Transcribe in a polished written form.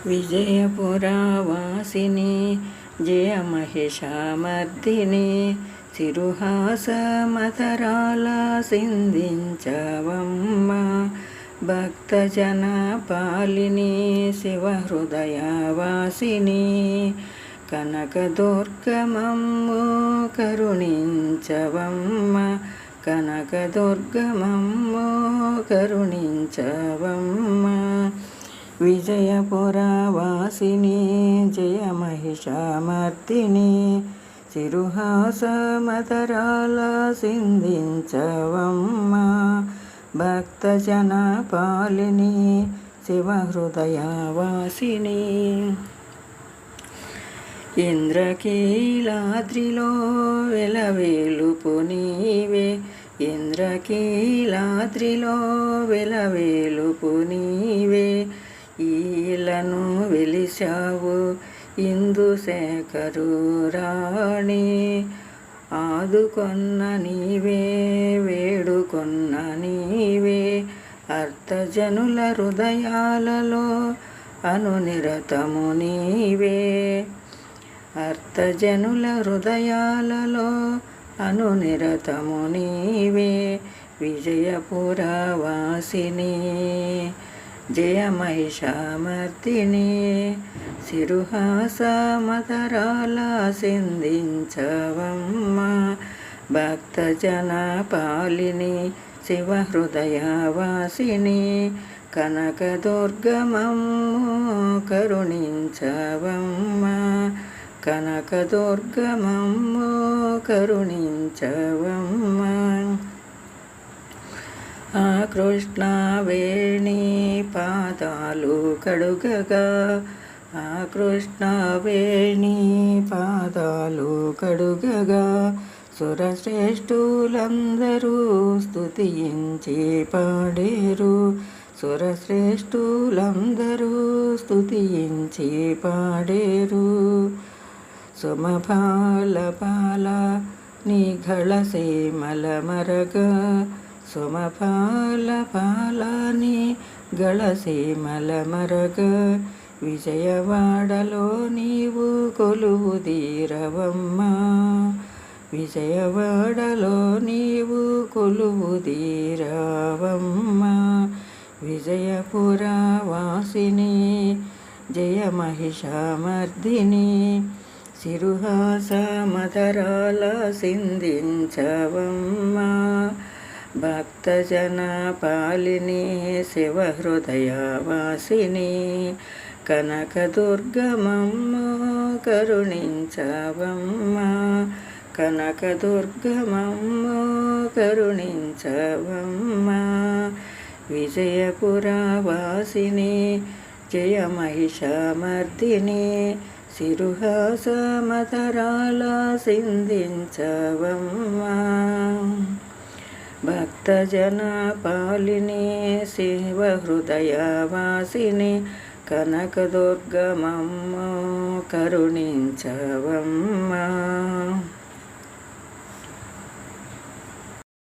విజయపురవాసిని జయ మహిషామర్దిని సిరుహాసమతరాల సింధించవమ్మ భక్తజన పాలిని శివహృదయవాసిని కనకదుర్గమమ్ము కరుణించవమ్మ కనకదుర్గమమ్ము కరుణించవమ్మ విజయపురవాసిని జయ మహిషామర్దిని సిరుహాసమతరాల సింధించవమ్మ భక్తజన పాలిని శివహృదయవాసిని ఇంద్రకీలాద్రిలో వెలవేలుపు నీవే ఇంద్రకీలాద్రిలో వెలవేలుపు నీవే ఈలను వెలిశావు ఇందుశేఖరు రాణి ఆదుకొన్న నీవే వేడుకొన్న నీవే అర్థజనుల హృదయాలలో అనునిరతము నీవే అర్థజనుల హృదయాలలో అనునిరతము నీవే విజయపురవాసిని జయ మహిషామర్దిని సిరుహాసమతరాల సింధించవమ్మ భక్తజన పాలిని శివహృదయవాసిని కనకదుర్గమమ్ము కరుణించవమ్మ కనకదుర్గమమ్ము కరుణించవమ్మ ఆ కృష్ణవేణి పాదాలు కడుగగా ఆ కృష్ణవేణి పాదాలు కడుగగా సురశ్రేష్ఠులందరూ స్తుతించి పాడేరు సురశ్రేష్ఠులందరూ స్తుతించి పాడేరు సుమపాల పాల నిఘళ సేమల మరగ సుమపాల పాలని గళసీమల మరగ విజయవాడలో నీవు కొలువు తీరవమ్మ విజయవాడలో నీవు కొలువు తీరవమ్మ విజయపురవాసిని జయ మహిషామర్దిని సిరుహాసమతరాల సింధించవమ్మ భక్తజన పాలిని శివహృదయవాసిని కనకదుర్గమమ్ము కరుణించవమ్మ కనకదుర్గమమ్ము కరుణించవమ్మ విజయపురవాసిని జయ మహిషామర్దిని సిరుహాసమతరాల సింధించవమ్మ భక్తజన పాలిని శివహృదయవాసిని కనకదుర్గమమ్ము కరుణించవమ్మ